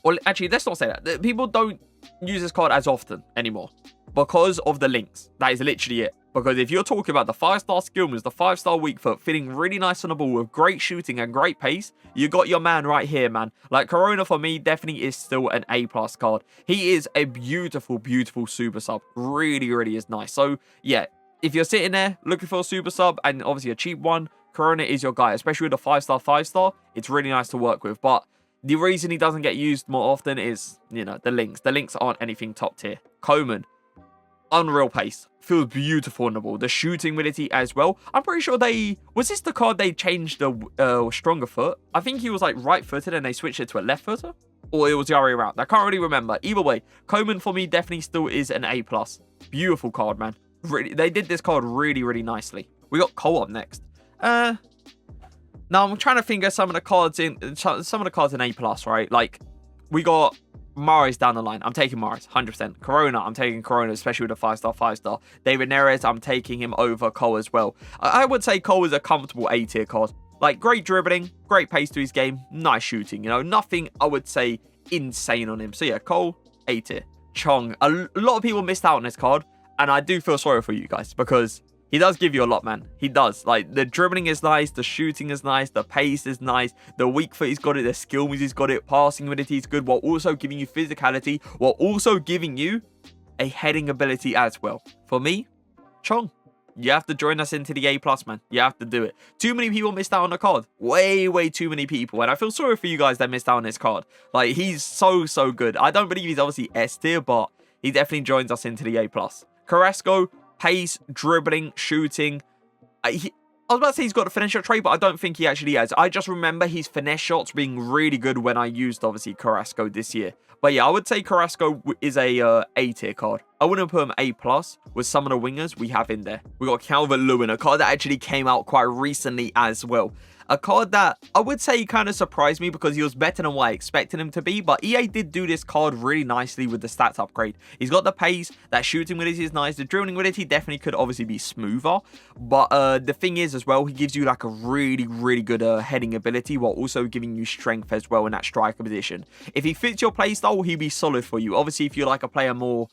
Or, actually, let's not say that. People don't use this card as often anymore, because of the links. That is literally it. Because if you're talking about the 5-star skill moves, the 5-star weak foot, feeling really nice on the ball with great shooting and great pace, you got your man right here, man. Like, Corona for me definitely is still an A+ card. He is a beautiful super sub. Really is nice. So yeah, if you're sitting there looking for a super sub and obviously a cheap one, Corona is your guy. Especially with a 5-star, it's really nice to work with. But the reason he doesn't get used more often is, you know, the links. The links aren't anything top tier. Coman, unreal pace, feels beautiful on the ball. The shooting ability as well. I'm pretty sure was this the card they changed the stronger foot? I think he was like right-footed and they switched it to a left-footer, or it was the other way around. I can't really remember. Either way, Coman for me definitely still is an A+. Beautiful card, man. Really, they did this card really nicely. We got Cole up next. Now I'm trying to think of some of the cards in A+, right? Like, we got Mahrez down the line. I'm taking Mahrez, 100%. Corona, I'm taking Corona, especially with a 5-star. David Neres, I'm taking him over Cole as well. I would say Cole is a comfortable A tier card. Like, great dribbling, great pace to his game, nice shooting. You know, nothing I would say insane on him. So yeah, Cole, A tier. Chong, a lot of people missed out on this card, and I do feel sorry for you guys, because he does give you a lot, man. He does. Like, the dribbling is nice. The shooting is nice. The pace is nice. The weak foot, he's got it. The skill moves, he's got it. Passing ability is good, while also giving you physicality, while also giving you a heading ability as well. For me, Chong, you have to join us into the A+, man. You have to do it. Too many people missed out on the card. Way too many people. And I feel sorry for you guys that missed out on this card. Like, he's so good. I don't believe he's obviously S tier, but he definitely joins us into the A+. Carrasco, pace, dribbling, shooting. I was about to say he's got a finesse shot trait, but I don't think he actually has. I just remember his finesse shots being really good when I used, obviously, Carrasco this year. But yeah, I would say Carrasco is a A-tier card. I wouldn't put him A+ with some of the wingers we have in there. We got Calvert-Lewin, a card that actually came out quite recently as well. A card that I would say kind of surprised me because he was better than what I expected him to be, but EA did do this card really nicely with the stats upgrade. He's got the pace, that shooting ability is nice, the dribbling ability definitely could obviously be smoother, but the thing is as well, he gives you like a really good heading ability while also giving you strength as well in that striker position. If he fits your playstyle, he'd be solid for you. Obviously, if you're like a player more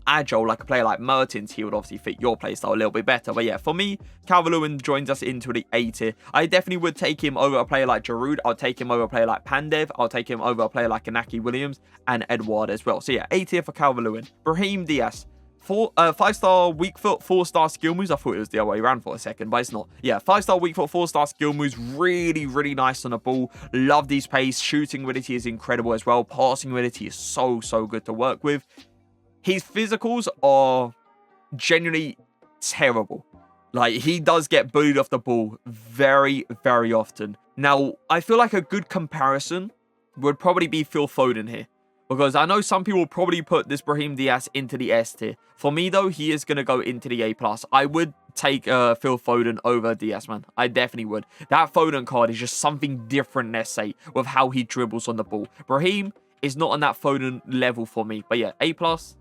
agile, like a player like Mertens, he would obviously fit your playstyle a little bit better. But yeah, for me, Calvert-Lewin joins us into the A tier. I definitely would take him over a player like Giroud. I'll take him over a player like Pandev. I'll take him over a player like Inaki Williams and Edouard as well. So yeah, A tier for Calvert-Lewin. Brahim Diaz. 5-star weak foot, 4-star skill moves. I thought it was the other way around for a second, but it's not. Yeah, 5-star weak foot, 4-star skill moves. Really nice on the ball. Love these pace. Shooting ability is incredible as well. Passing ability is so good to work with. His physicals are genuinely terrible. Like, he does get bullied off the ball very often. Now, I feel like a good comparison would probably be Phil Foden here. Because I know some people probably put this Brahim Diaz into the S tier. For me, though, he is going to go into the A+. I would take Phil Foden over Diaz, man. I definitely would. That Foden card is just something different, let's say, with how he dribbles on the ball. Brahim is not on that Foden level for me. But yeah, A+,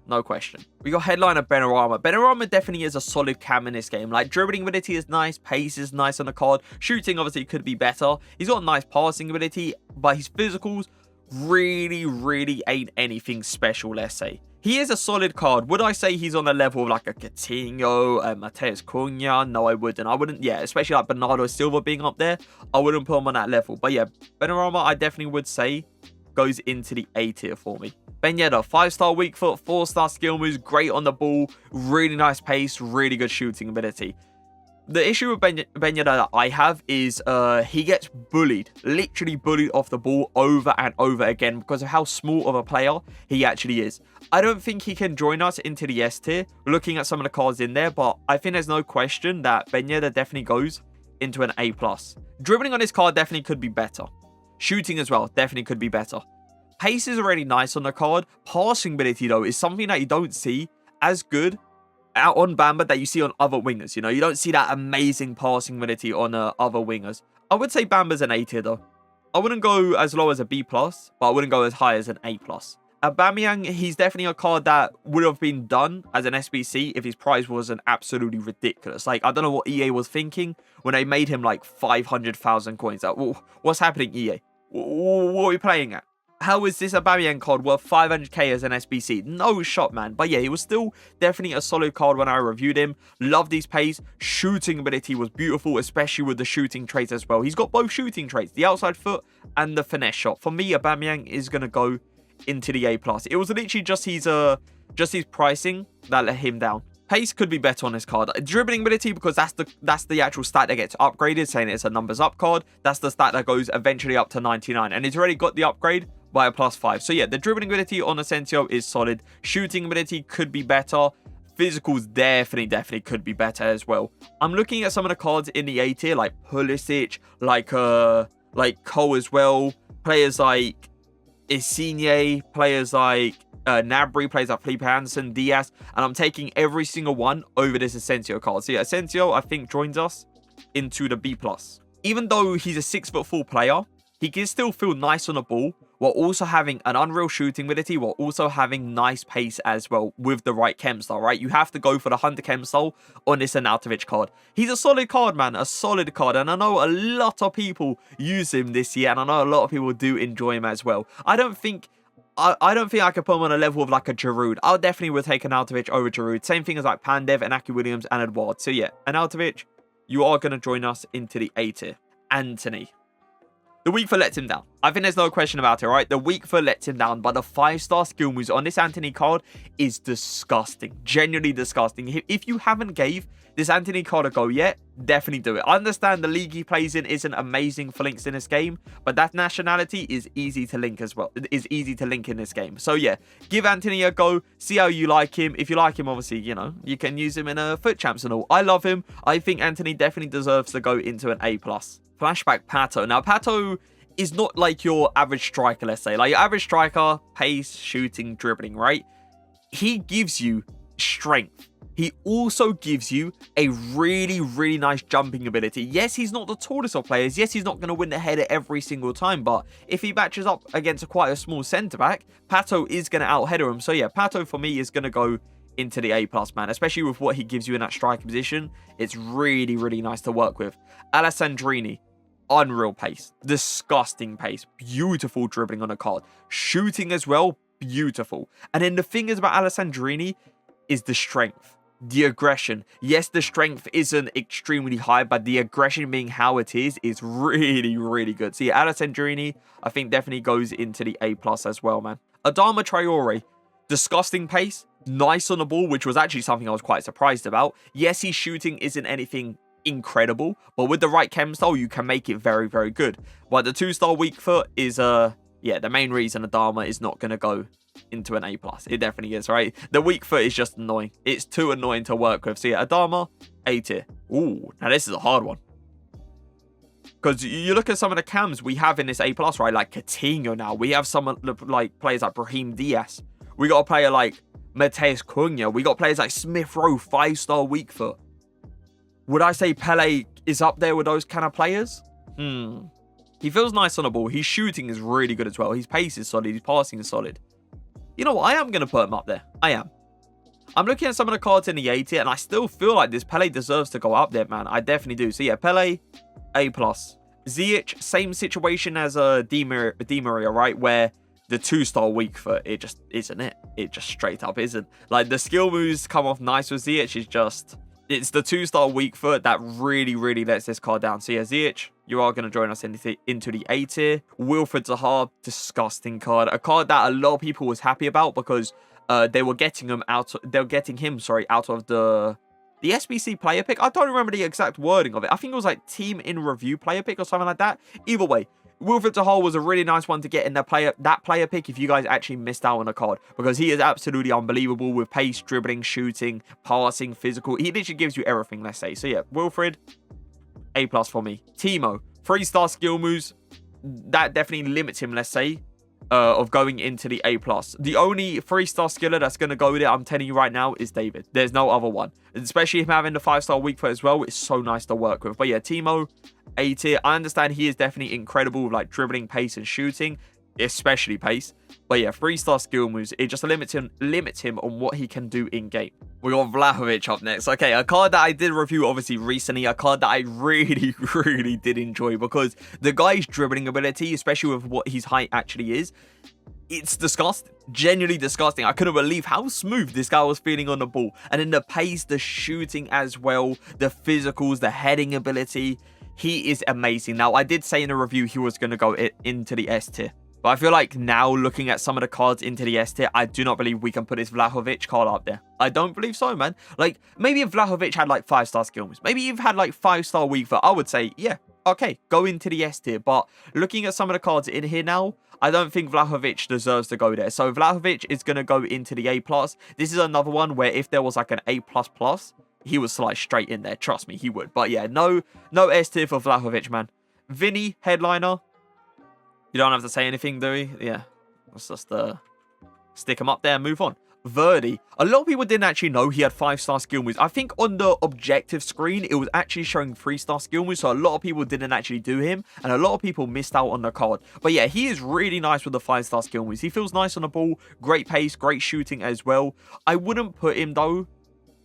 no question. We got headliner Benrahma. Benrahma definitely is a solid cam in this game. Like, dribbling ability is nice, pace is nice on the card. Shooting, obviously, could be better. He's got nice passing ability, but his physicals really ain't anything special, let's say. He is a solid card. Would I say he's on the level of like a Coutinho, Mateus Cunha? No, I wouldn't. Yeah, especially like Bernardo Silva being up there, I wouldn't put him on that level. But yeah, Benrahma, I definitely would say goes into the A tier for me. Ben Yedder, 5-star weak foot, 4-star skill moves, great on the ball, really nice pace, really good shooting ability. The issue with Ben Yedder that I have is he gets bullied, literally bullied off the ball over and over again because of how small of a player he actually is. I don't think he can join us into the S tier, looking at some of the cards in there, but I think there's no question that Ben Yedder definitely goes into an A+. Dribbling on this card definitely could be better. Shooting as well, definitely could be better. Pace is already nice on the card. Passing ability, though, is something that you don't see as good out on Bamba that you see on other wingers. You know, you don't see that amazing passing ability on other wingers. I would say Bamba's an A tier, though. I wouldn't go as low as a B+, but I wouldn't go as high as an A+. Aubameyang, he's definitely a card that would have been done as an SBC if his price wasn't absolutely ridiculous. Like, I don't know what EA was thinking when they made him like 500,000 coins. Like, what's happening, EA? What are we playing at? How is this Aubameyang card worth 500k as an SBC? No shot, man. But yeah, he was still definitely a solid card when I reviewed him. Loved his pace. Shooting ability was beautiful, especially with the shooting traits as well. He's got both shooting traits, the outside foot and the finesse shot. For me, Aubameyang is going to go into the A+. It was literally just his pricing that let him down. Pace could be better on this card. Dribbling ability, because that's the actual stat that gets upgraded, saying it's a numbers up card. That's the stat that goes eventually up to 99. And it's already got the upgrade by a +5. So yeah, the dribbling ability on Asensio is solid. Shooting ability could be better. Physicals definitely could be better as well. I'm looking at some of the cards in the A tier, like Pulisic, like Cole as well. Players like Insigne, players like Gnabry, players like Felipe Anderson, Diaz, and I'm taking every single one over this Asensio card. So yeah, Asensio, I think, joins us into the B+. Even though he's a 6'4" player, he can still feel nice on the ball while also having an unreal shooting ability, while also having nice pace as well with the right chem style, right? You have to go for the Hunter chem style on this Arnautovic card. He's a solid card, man, a solid card, and I know a lot of people use him this year, and I know a lot of people do enjoy him as well. I don't think I could put him on a level of like a Giroud. I definitely would take Arnautovic over Giroud. Same thing as like Pandev, Inaki Williams, and Edouard. So yeah, Arnautovic, you are going to join us into the A tier. Anthony. The weak foot lets him down. I think there's no question about it, right? The weak foot lets him down, but the 5-star skill moves on this Anthony card is disgusting. Genuinely disgusting. If you haven't gave this Anthony card a go yet, definitely do it. I understand the league he plays in isn't amazing for links in this game, but that nationality is easy to link as well. It is easy to link in this game. So yeah, give Anthony a go. See how you like him. If you like him, obviously, you know, you can use him in a foot champs and all. I love him. I think Anthony definitely deserves to go into an A+. Flashback Pato. Now, Pato is not like your average striker, let's say. Like your average striker, pace, shooting, dribbling, right? He gives you strength. he also gives you a really, really nice jumping ability. Yes, he's not the tallest of players. Yes, he's not going to win the header every single time. But if he matches up against quite a small centre-back, Pato is going to out-header him. So yeah, Pato for me is going to go into the A+, man. Especially with what he gives you in that striker position. It's really, really nice to work with. Alessandrini. Unreal pace. Disgusting pace. Beautiful dribbling on a card. Shooting as well. Beautiful. And then the thing is about Alessandrini is the strength. The aggression. Yes, the strength isn't extremely high, but the aggression being how it is really, really good. So yeah, Alessandrini, I think definitely goes into the A+ as well, man. Adama Traore. Disgusting pace. Nice on the ball, which was actually something I was quite surprised about. Yes, his shooting isn't anything incredible, but with the right chem style you can make it very, very good. But the 2-star weak foot is yeah, the main reason Adama is not going to go into an A+. It definitely is, right? The weak foot is just annoying. It's too annoying to work with. So yeah, Adama, A tier. Ooh, now this is a hard one, because you look at some of the cams we have in this A+, right? Like Coutinho now. We have some like players like Brahim Diaz. We got a player like Mateus Cunha. We got players like Smith Rowe, 5-star weak foot. Would I say Pele is up there with those kind of players? He feels nice on the ball. His shooting is really good as well. His pace is solid. His passing is solid. You know what? I am going to put him up there. I am. I'm looking at some of the cards in the A tier, and I still feel like this Pele deserves to go up there, man. I definitely do. So yeah, Pele, A+. Ziyech, same situation as Di Maria, right? Where the 2-star weak foot, it just isn't it. It just straight up isn't. Like, the skill moves come off nice with Ziyech. It's just... it's the 2-star weak foot that really, really lets this card down. So yeah, Ziyech, you are going to join us into the A tier. Wilfried Zaha, disgusting card. A card that a lot of people was happy about because they were getting him out. They were getting him, sorry, out of the SBC player pick. I don't remember the exact wording of it. I think it was like team in review player pick or something like that. Either way, Wilfried Zaha was a really nice one to get in that player pick if you guys actually missed out on a card, because he is absolutely unbelievable with pace, dribbling, shooting, passing, physical. He literally gives you everything, let's say. So yeah, Wilfried, A+ for me. Timo, 3-star skill moves. That definitely limits him, let's say, of going into the A+. The only 3-star skiller that's going to go with it, I'm telling you right now, is David. There's no other one. Especially him having the 5-star weak foot as well. It's so nice to work with. But yeah, Timo, A tier. I understand he is definitely incredible with like dribbling, pace, and shooting, especially pace. But yeah, 3-star skill moves, it just limits him on what he can do in game. We got Vlahovic up next. Okay, a card that I did review obviously recently, a card that I really, really did enjoy, because the guy's dribbling ability, especially with what his height actually is, it's disgusting. Genuinely disgusting. I couldn't believe how smooth this guy was feeling on the ball. And then the pace, the shooting as well, the physicals, the heading ability. He is amazing. Now, I did say in a review he was going to go into the S tier. But I feel like now, looking at some of the cards into the S tier, I do not believe we can put this Vlahovic card up there. I don't believe so, man. Like, maybe if Vlahovic had like 5-star skill moves, maybe you've had like 5-star weak foot, I would say, yeah, okay, go into the S tier. But looking at some of the cards in here now, I don't think Vlahovic deserves to go there. So Vlahovic is going to go into the A+. This is another one where if there was like an A++, he would slide straight in there. Trust me, he would. But yeah, no S tier for Vlahovic, man. Vinny, headliner. You don't have to say anything, do we? Yeah. Let's just stick him up there and move on. Verdi. A lot of people didn't actually know he had 5-star skill moves. I think on the objective screen, it was actually showing 3-star skill moves. So a lot of people didn't actually do him. And a lot of people missed out on the card. But yeah, he is really nice with the 5-star skill moves. He feels nice on the ball. Great pace, great shooting as well. I wouldn't put him, though,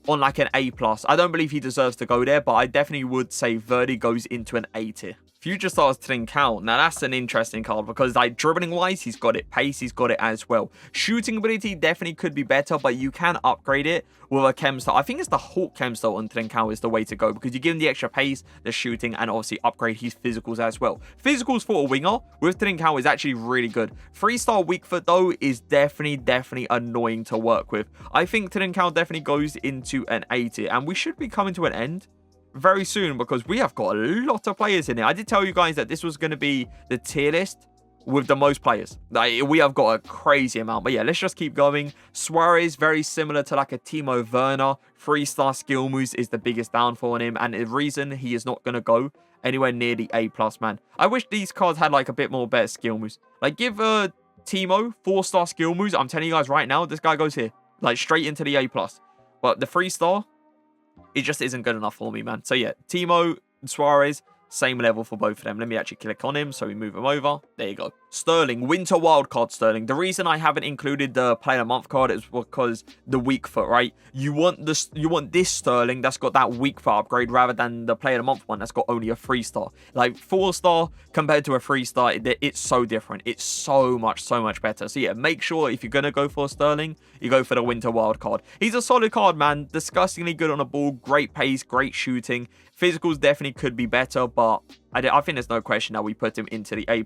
on like an A+. I don't believe he deserves to go there, but I definitely would say Verdi goes into an A tier. Future Stars Trincao. Now, that's an interesting card because, like, dribbling-wise, he's got it. Pace, he's got it as well. Shooting ability definitely could be better, but you can upgrade it with a chem style. I think it's the Hawk chem style on Trincao is the way to go, because you give him the extra pace, the shooting, and obviously upgrade his physicals as well. Physicals for a winger with Trincao is actually really good. 3-star weak foot, though, is definitely annoying to work with. I think Trincao definitely goes into an A tier, and we should be coming to an end very soon because we have got a lot of players in here. I did tell you guys that this was going to be the tier list with the most players. Like, we have got a crazy amount. But yeah, let's just keep going. Suarez, very similar to like a Timo Werner. 3-star skill moves is the biggest downfall on him. And the reason he is not going to go anywhere near the A+, man. I wish these cards had like a bit more better skill moves. Like, give Timo 4-star skill moves. I'm telling you guys right now, this guy goes here. Like, straight into the A+. But the 3-star, it just isn't good enough for me, man. So yeah, Timo, Suarez, same level for both of them. Let me actually click on him so we move him over. There you go. Sterling, winter wildcard Sterling. The reason I haven't included the player of the month card is because the weak foot, right? You want this Sterling that's got that weak foot upgrade rather than the player of the month one that's got only a 3-star. Like 4-star compared to a 3-star, it's so different. It's so much better. So yeah, make sure if you're going to go for Sterling, you go for the winter wildcard. He's a solid card, man. Disgustingly good on the ball. Great pace, great shooting. Physicals definitely could be better, but I think there's no question that we put him into the A+.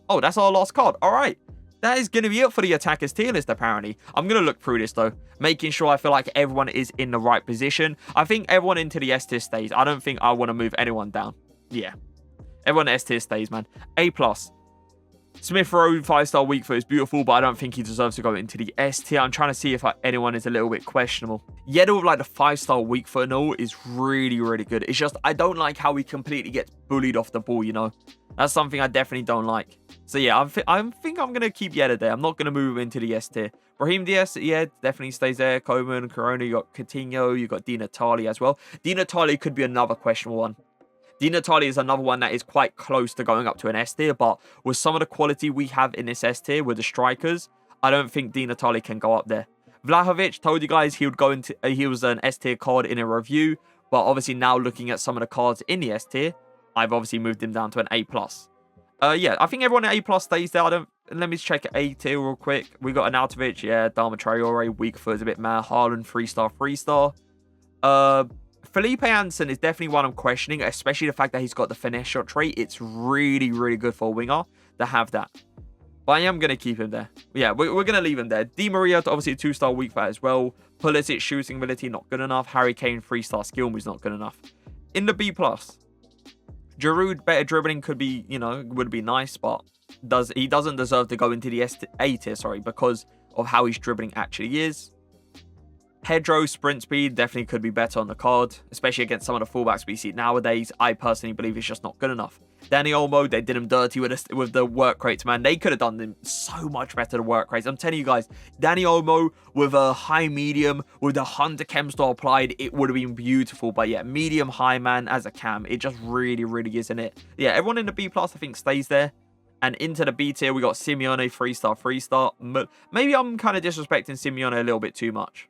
Oh, that's our last card. All right. That is going to be it for the attackers tier list, apparently. I'm going to look through this, though, making sure I feel like everyone is in the right position. I think everyone into the S tier stays. I don't think I want to move anyone down. Yeah. Everyone S tier stays, man. A+. Smith Rowe, 5-star weak foot is beautiful, but I don't think he deserves to go into the S tier. I'm trying to see if anyone is a little bit questionable. Yedo with like the 5-star weak foot and all is really, really good. It's just, I don't like how he completely gets bullied off the ball, you know? That's something I definitely don't like. So yeah, I think I'm going to keep Yedo there. I'm not going to move him into the S tier. Brahim Diaz, yeah, definitely stays there. Coleman, Corona, you got Coutinho, you got Di Natale as well. Di Natale could be another questionable one. Di Natale is another one that is quite close to going up to an S tier, but with some of the quality we have in this S tier with the strikers, I don't think Di Natale can go up there. Vlahovic, told you guys he would go into, he was an S tier card in a review, but obviously now looking at some of the cards in the S tier, I've obviously moved him down to an A+. Yeah, I think everyone at A+ stays there. Let me check A tier real quick. We got Arnautovic, yeah, Dama Traore, weak foot is a bit mad. Haaland, 3-star. Felipe Anderson is definitely one I'm questioning, especially the fact that he's got the finesse shot trait. It's really, really good for a winger to have that. But I am going to keep him there. Yeah, we're going to leave him there. Di Maria, obviously a 2-star weak foot as well. Pulisic, shooting ability, not good enough. Harry Kane, 3-star skill moves, not good enough. In the B+, Giroud, better dribbling could be, you know, would be nice, but he doesn't deserve to go into the A tier, sorry, because of how his dribbling actually is. Pedro, sprint speed, definitely could be better on the card, especially against some of the fullbacks we see nowadays. I personally believe it's just not good enough. Danny Olmo, they did him dirty with the work rates, man. They could have done them so much better, the work rates. I'm telling you guys, Danny Olmo with a high medium, with the Hunter Chem style applied, it would have been beautiful. But yeah, medium high, man, as a cam, it just really, really isn't it. Yeah, everyone in the B+, I think, stays there. And into the B tier, we got Simeone, 3-star. Maybe I'm kind of disrespecting Simeone a little bit too much.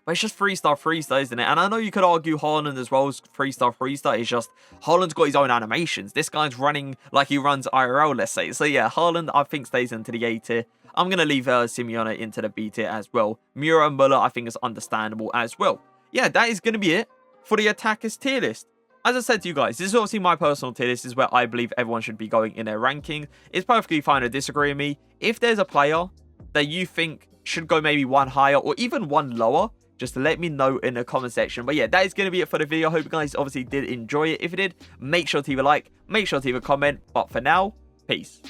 But it's just 3-star, isn't it? And I know you could argue Haaland as well as 3-star. It's just Haaland's got his own animations. This guy's running like he runs IRL, let's say. So yeah, Haaland, I think, stays into the A tier. I'm going to leave Simeone into the B tier as well. Mura and Muller, I think, is understandable as well. Yeah, that is going to be it for the attackers tier list. As I said to you guys, this is obviously my personal tier list. This is where I believe everyone should be going in their ranking. It's perfectly fine to disagree with me. If there's a player that you think should go maybe one higher or even one lower, just let me know in the comment section. But yeah, that is going to be it for the video. I hope you guys obviously did enjoy it. If you did, make sure to leave a like, make sure to leave a comment. But for now, peace.